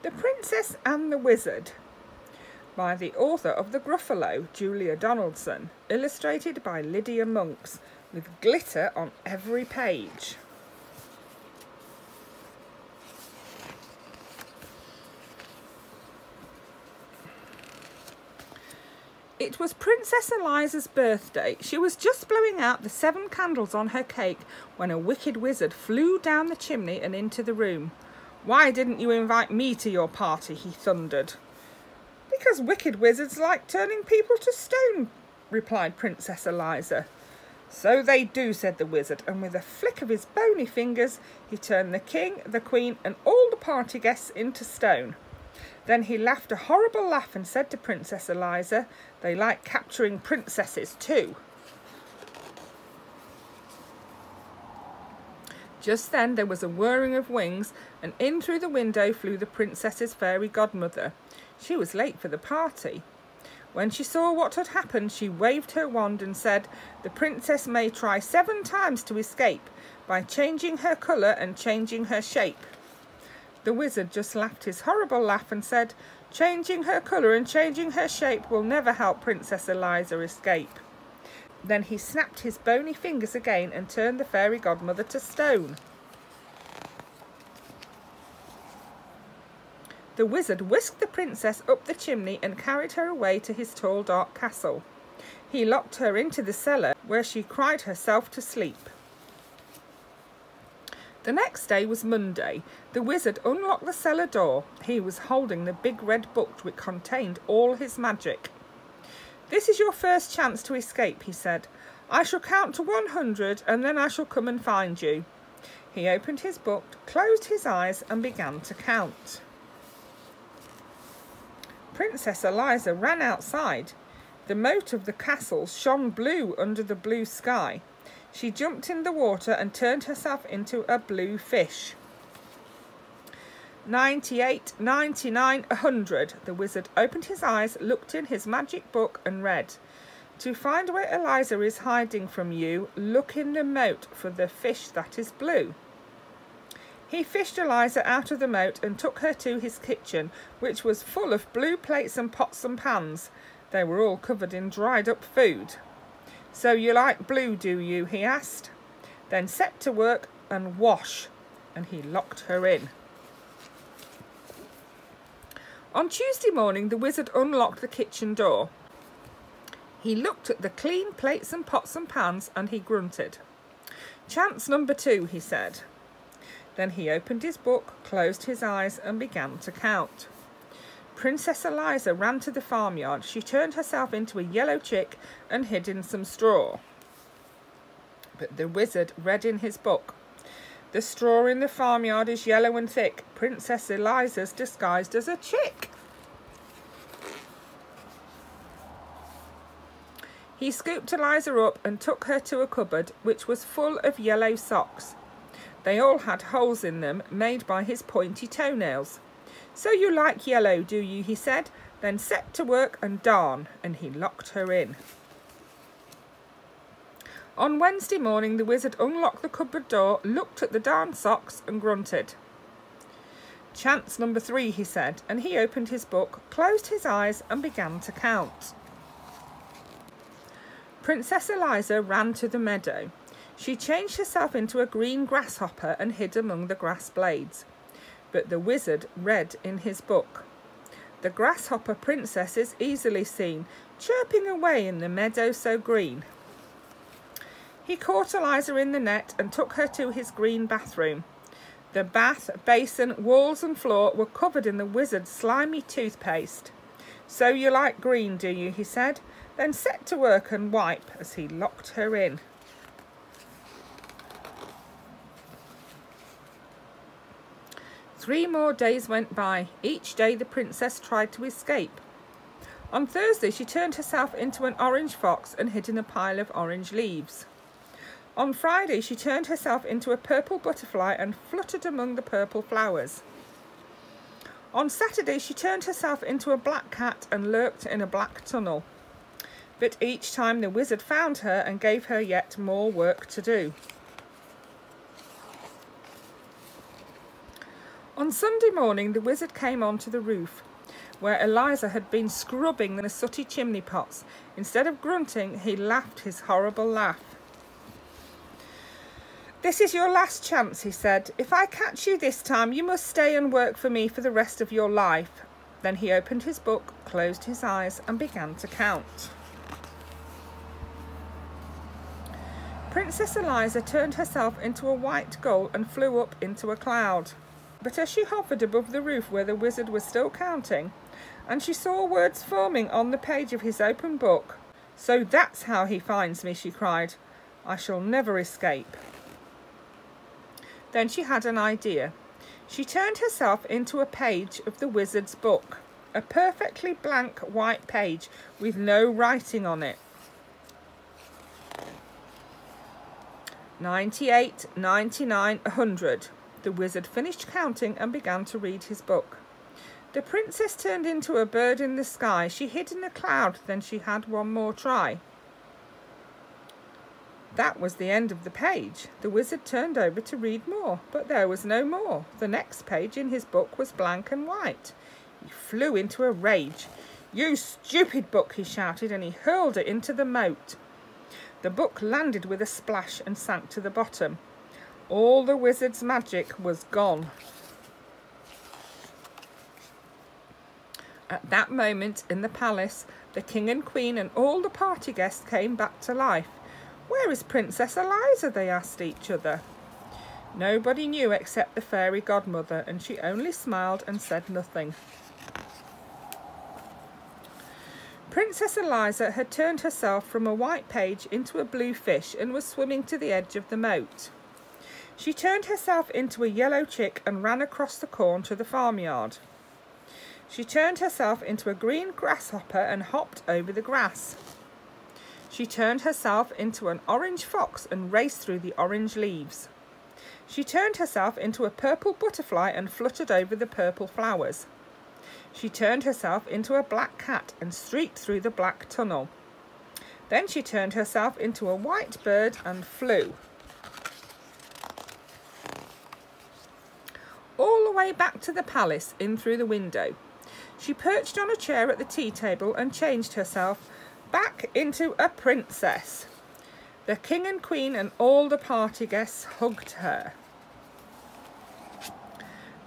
The Princess and the Wizard, by the author of The Gruffalo, Julia Donaldson, illustrated by Lydia Monks, with glitter on every page. It was Princess Eliza's birthday. She was just blowing out the 7 candles on her cake when a wicked wizard flew down the chimney and into the room. "Why didn't you invite me to your party?" he thundered. "Because wicked wizards like turning people to stone," replied Princess Eliza. "So they do," said the wizard, and with a flick of his bony fingers he turned the king, the queen and all the party guests into stone. Then he laughed a horrible laugh and said to Princess Eliza, "They like capturing princesses too." Just then there was a whirring of wings, and in through the window flew the princess's fairy godmother. She was late for the party. When she saw what had happened, she waved her wand and said, "The princess may try 7 times to escape by changing her colour and changing her shape." The wizard just laughed his horrible laugh and said, "Changing her colour and changing her shape will never help Princess Eliza escape." Then he snapped his bony fingers again and turned the fairy godmother to stone. The wizard whisked the princess up the chimney and carried her away to his tall dark castle. He locked her into the cellar, where she cried herself to sleep. The next day was Monday. The wizard unlocked the cellar door. He was holding the big red book which contained all his magic. "This is your first chance to escape," he said. "I shall count to 100 and then I shall come and find you." He opened his book, closed his eyes and began to count. Princess Eliza ran outside. The moat of the castle shone blue under the blue sky. She jumped in the water and turned herself into a blue fish. 98, 99, 100. The wizard opened his eyes, looked in his magic book and read, "To find where Eliza is hiding from you, look in the moat for the fish that is blue." He fished Eliza out of the moat and took her to his kitchen, which was full of blue plates and pots and pans. They were all covered in dried up food. "So you like blue, do you?" he asked. "Then set to work and wash," and he locked her in. On Tuesday morning the wizard unlocked the kitchen door. He looked at the clean plates and pots and pans and he grunted. "Chance number 2, he said. Then he opened his book, closed his eyes and began to count. Princess Eliza ran to the farmyard. She turned herself into a yellow chick and hid in some straw. But the wizard read in his book, "The straw in the farmyard is yellow and thick. Princess Eliza's disguised as a chick." He scooped Eliza up and took her to a cupboard which was full of yellow socks. They all had holes in them made by his pointy toenails. "So you like yellow, do you?" he said. "Then set to work and darn," and he locked her in. On Wednesday morning the wizard unlocked the cupboard door, looked at the darned socks and grunted. "Chance number 3, he said, and he opened his book, closed his eyes and began to count. Princess Eliza ran to the meadow. She changed herself into a green grasshopper and hid among the grass blades. But the wizard read in his book, "The grasshopper princess is easily seen, chirping away in the meadow so green." He caught Eliza in the net and took her to his green bathroom. The bath, basin, walls and floor were covered in the wizard's slimy toothpaste. "So you like green, do you?" he said. "Then set to work and wipe," as he locked her in. Three more days went by. Each day the princess tried to escape. On Thursday she turned herself into an orange fox and hid in a pile of orange leaves. On Friday she turned herself into a purple butterfly and fluttered among the purple flowers. On Saturday she turned herself into a black cat and lurked in a black tunnel. But each time the wizard found her and gave her yet more work to do. On Sunday morning, the wizard came onto the roof, where Eliza had been scrubbing the sooty chimney pots. Instead of grunting, he laughed his horrible laugh. "This is your last chance," he said. "If I catch you this time, you must stay and work for me for the rest of your life." Then he opened his book, closed his eyes, and began to count. Princess Eliza turned herself into a white gull and flew up into a cloud. But as she hovered above the roof where the wizard was still counting, and she saw words forming on the page of his open book, "So that's how he finds me," she cried. "I shall never escape." Then she had an idea. She turned herself into a page of the wizard's book, a perfectly blank white page with no writing on it. 98, 99, 100. The wizard finished counting and began to read his book. The princess turned into a bird in the sky. She hid in a cloud, then she had one more try. That was the end of the page. The wizard turned over to read more, but there was no more. The next page in his book was blank and white. He flew into a rage. "You stupid book," he shouted, and he hurled it into the moat. The book landed with a splash and sank to the bottom. All the wizard's magic was gone. At that moment in the palace, the king and queen and all the party guests came back to life. "Where is Princess Eliza?" they asked each other. Nobody knew except the fairy godmother, and she only smiled and said nothing. Princess Eliza had turned herself from a white page into a blue fish and was swimming to the edge of the moat. She turned herself into a yellow chick and ran across the corn to the farmyard. She turned herself into a green grasshopper and hopped over the grass. She turned herself into an orange fox and raced through the orange leaves. She turned herself into a purple butterfly and fluttered over the purple flowers. She turned herself into a black cat and streaked through the black tunnel. Then she turned herself into a white bird and flew. All the way back to the palace, in through the window. She perched on a chair at the tea table and changed herself back into a princess. The king and queen and all the party guests hugged her.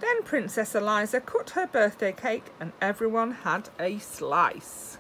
Then Princess Eliza cut her birthday cake and everyone had a slice.